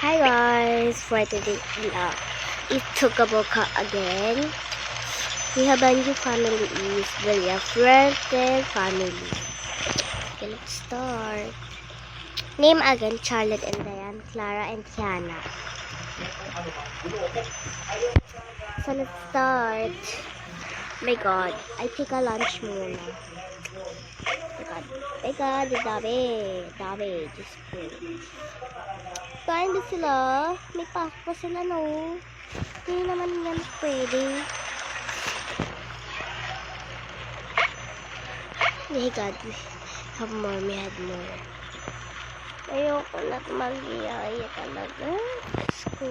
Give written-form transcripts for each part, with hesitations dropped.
Hi guys, for today it's Tukaboka again. We have a new family, is Villa Fuerte family. Okay, let's start. Name again, Charlotte and Diane, Clara and Kiana. So let's start. My God, I take a lunch muna. My God, dami, just go. Kain ba sila? May pasok pa sila, no? Hindi naman yan pwede. Hey God, we have more, we had more. Ayoko na't mag-iaya talaga. Let's go.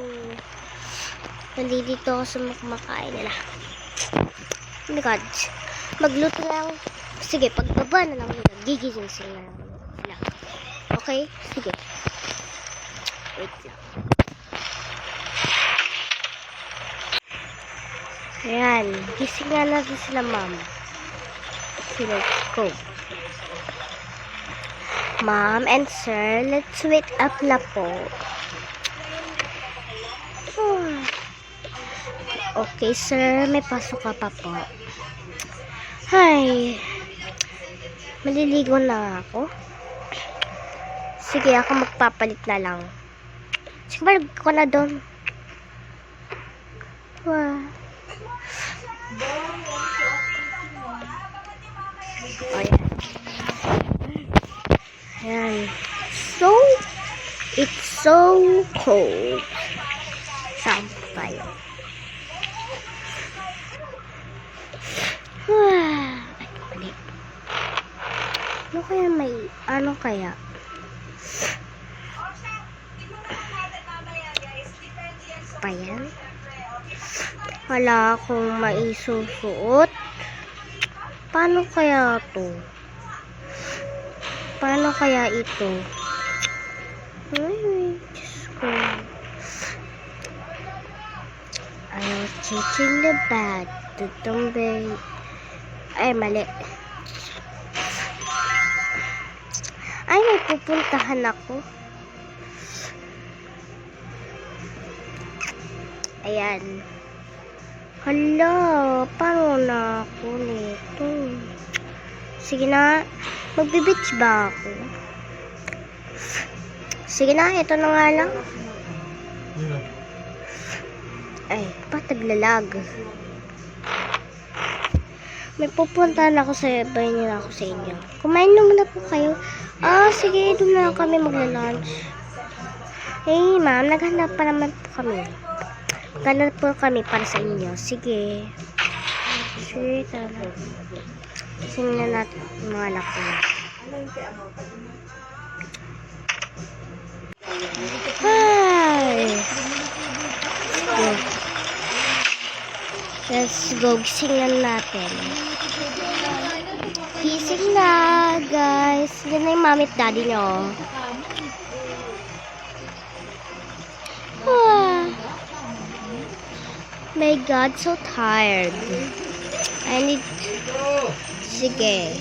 Nandito ako sa kumakain nila. Oh my God. Magluto lang. Sige, pagbaba na lang nila. Gigising sila. Okay? Sige. Wait lang. Ayan. Gising nga natin sila, ma'am. So, let's go. Ma'am and sir, let's wait up na po. Okay, sir. May pasok ka pa po. Hi. Maliligo na ako. Sige, ako magpapalit na lang. Sige, balik ko na doon. Wow. Oh, yan. Ayan. So, it's so cold. Sampay. Ano kaya may, ano kaya? Pa yan? Wala akong maisusuot. Paano kaya to? Paano kaya ito? Ay, Diyos ko. I was checking the bag. Tutumbay. Ay, mali. Ay, may pupuntahan ako. Ayan. Hala, paano na ako nito? Sige na, magbe-beach ba ako? Sige na, ito na nga lang. Ay, pataglalag. May pupuntahan ako sa bahay nila ako sa inyo. Kumain na muna po kayo. Sige, doon na kami magla-lunch. Hey, ma'am, naghanap pa naman po kami. Naghanap po kami para sa inyo. Sige. Sige, tara. Singin na natin mga anak ko. Hi! Let's go. Gising na natin. Gising na, guys. Yan na yung mami at daddy nyo. My God, so tired. I need... Sige.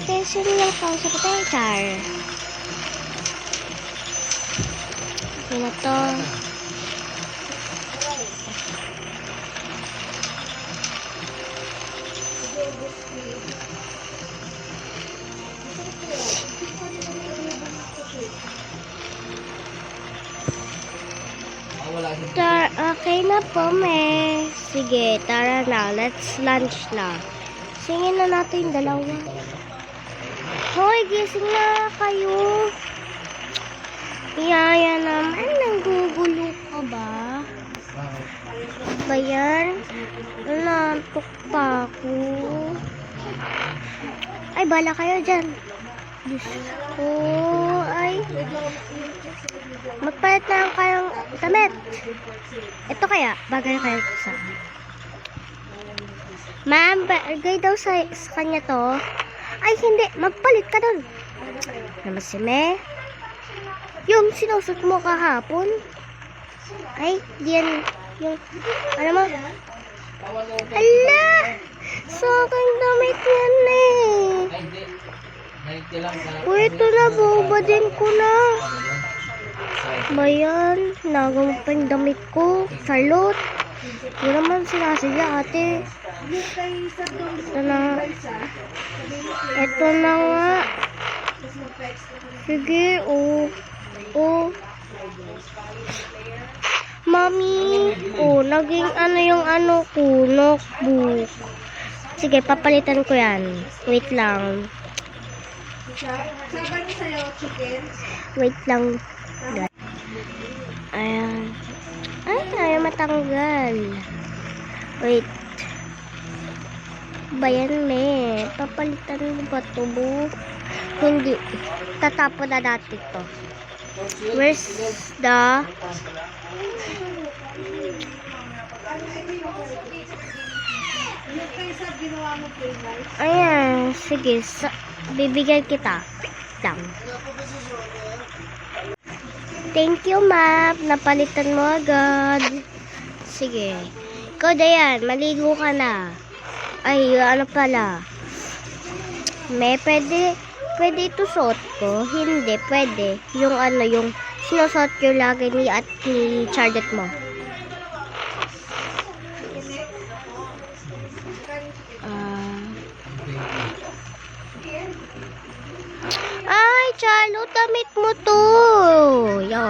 Session lang pa sa patetar. Okay na to. Okay na po, me. Sige, tara na. Let's lunch na. Singin na natin yung dalawa. Hoy, gising na kayo. Yaya naman, nanggugulo ka ba? Ba yan? Nantok pa ako. Ay, bala kayo dyan. Diyos ko, ay. Magpalit na lang kayong damit. Ito kaya, bagay na kayo sa... Ma'am, bagay daw sa kanya to. Ay, hindi. Magpalit ka doon. Naman si Me. Yung sinusot mo kahapon. Ay, diyan. Yung, ano mo? Ala! So, aking damit yan eh. Uy, ito na, bubadin ko na. Bayan, nagawang pa yung damit ko. Salot. Hindi naman sinasadya, ate. Ito na. Ito na nga. Sige, oh. Oh. Mami. Oh, naging ano yung ano ko, notebook. Sige, papalitan ko yan. Wait lang. Sabi niyo sa'yo, chicken? Wait lang. Ayan. Ay, ayaw matanggal. Wait. Bayan, me. Papalitan mo ba ito, bu? Hindi. Tatapo na dati to. Where's the... Yung kaysa ginawa mo plain rice? Ayan. Sige. Bibigyan kita. Lang. Thank you, ma'am. Napalitan mo agad. Sige. Ikaw, Dayan. Maligo ka na. Ay, ano pala. May pwede ito suot ko? Hindi, pwede. Yung ano, yung sinusuot ko lagi ni Charlotte mo. Ay, Charlotte, damit mo to. Yo.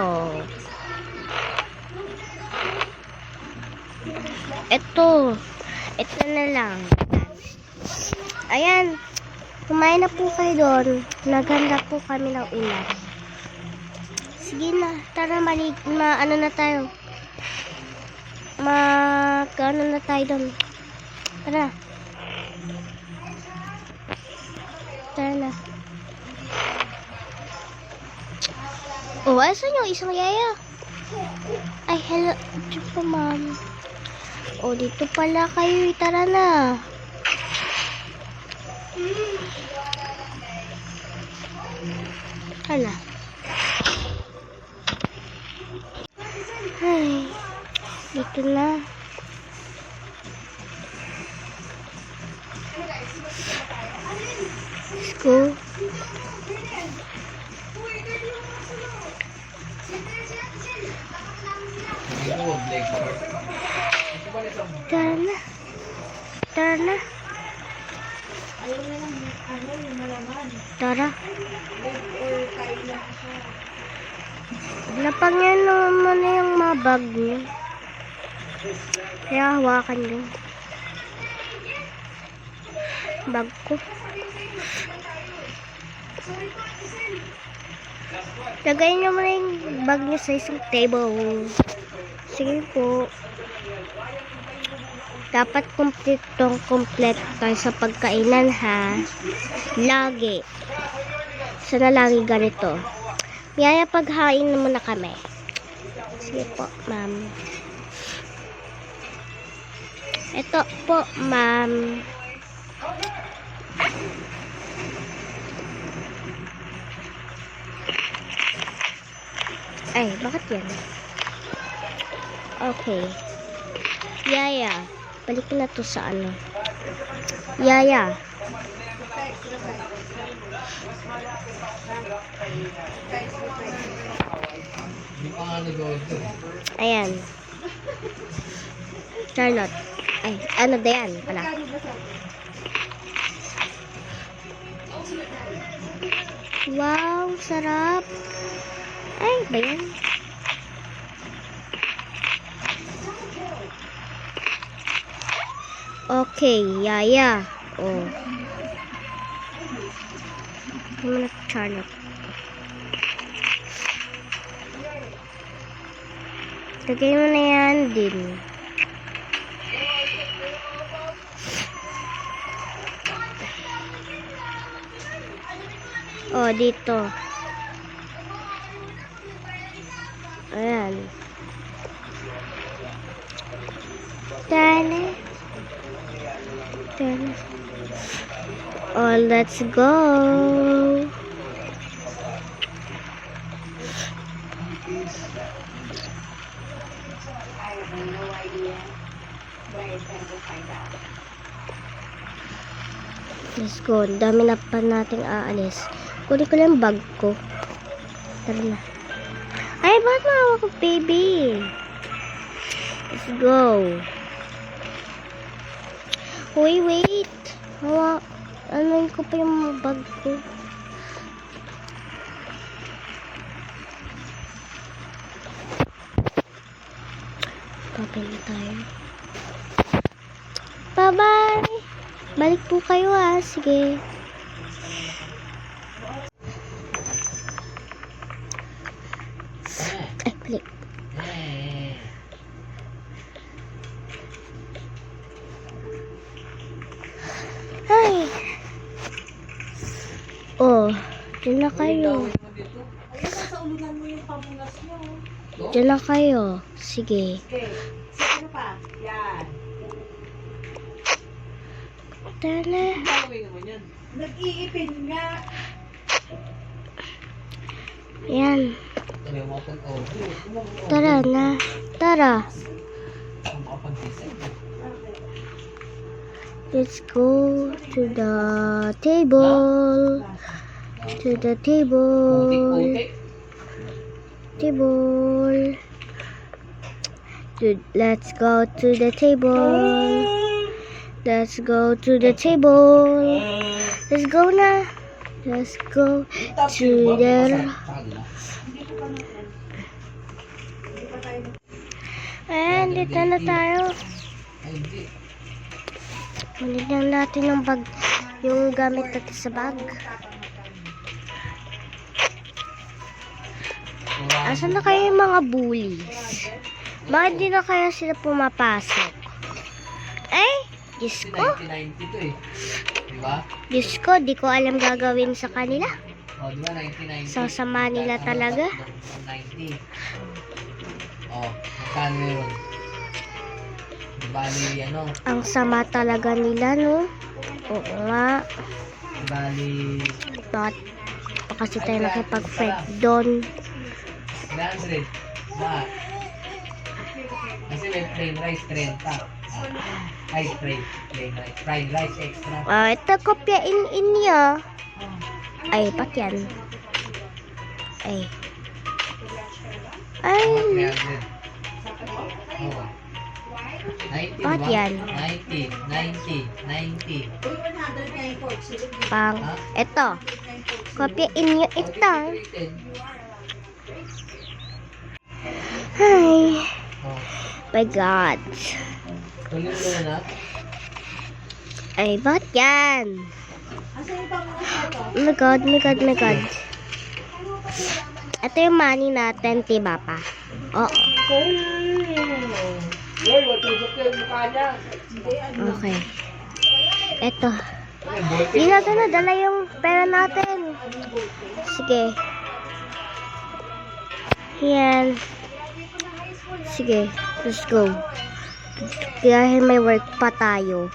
Ito na lang. Ayan. Kumain na po kayo doon. Naghanda po kami ng ulam. Sige na. Tara, ano na tayo. Ano na tayo doon. Tara. Tara na. Oh, asan yung isang yaya? Ay, hello. Ito po, ma'am. Oh, dito pala kayo. Tara na. Hala. Ay, dito na. Let's go. Tara na. Tara na. Ayaw na lang yung malaman. Tara. Or kain lang siya. Napangyan naman na yung mga bag niyo. Kaya hawakan niyo. Bag ko. Lagay niyo muna yung bag niyo sa isang table. Sige po. Dapat komplet tayo sa pagkainan, ha? Lagi. Sana lagi ganito. Miyaya, paghain na muna kami. Sige po, ma'am. Ito po, ma'am. Ay, bakit yan? Okay. Yaya, balik na to sa ano. Yaya. Ayan. Charlotte. Ay, ano Dayan pala. Wow, sarap. Ay, ba yan? Okay, Yaya. Oh. Ano na Charlotte? Lagay mo na yan din. Oh, dito. Ayan. Tana. Tana. Oh, let's go. Let's go. Ang dami na pa nating aalis. Kunin ko lang yung bag ko. Tara na. Ay, bakit maawa ko, baby? Let's go. Wait. Ano ko pa yung bag ko? Papel na tayo. Bye-bye! Balik po kayo sige. Ay, balik. Ay! Oh, dyan na kayo. Ayun, sa ulunan mo yung pamunas mo. Dyan na kayo. Sige. Okay. Ano pa? Yan. Tara na. Nag-iipin nga. Yan. Tara na. Tara. Let's go to the table. To the table. Table. Let's go to the table. Let's go to the table. Let's go na. Let's go to the... Ayan, dito na tayo. Manigyan natin yung bag, yung gamit natin sa bag. Asan na kayo yung mga bullies? Bakit di na kaya sila pumapasok? Ay, Diyos ko. 1990 to eh. Diba? Diyos ko, di ko alam gagawin sa kanila. O, diba 1990? Sasama nila talaga. 90. O, magkano yun? Bali, ano? Ang sama talaga nila, no? Oo nga. Bali, Bakit pa kasi tayo nakipag-fight doon? 300. Ba? Kasi may plain rice 30. Ay, plain rice. Fried rice extra. Ito, kopyain niyo. Ay, pat yan. Ay. Ay. 300. Oh. 90, Bakit diba? yan? 90. Uy, 100 na yung coach. Pang. Ito. Kopyain niyo ito. Hi. Oh. My God. Tuloy mo na. Ay, bakit yan? Asa yung pamunas mo to? Oh my God, my God, my God. Ito yung money natin, diba pa? Oo. Hoy, matusok yung mukha niya. Okay. Ito. Hindi natin nadala yung pera natin. Sige. Yan. Sige, let's go. Dahil may work pa tayo.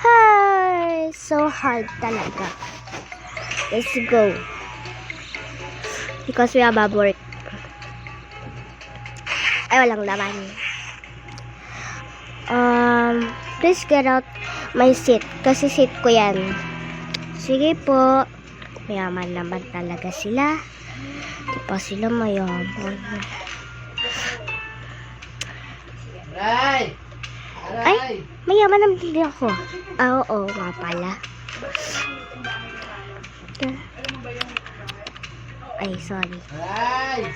Hi! So hard talaga. Let's go. Because we have a work. Ay, walang laman. Please get out my seat. Kasi seat ko yan. Sige po. Mayaman naman talaga sila. Di pa sila mayaman. Aray! Ay, mayaman naman din ako. Oo, nga pala. Ay, sorry. Aray!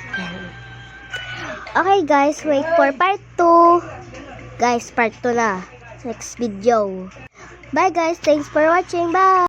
Okay guys, wait for part 2. Guys, part 2 na. Next video. Bye guys, thanks for watching. Bye!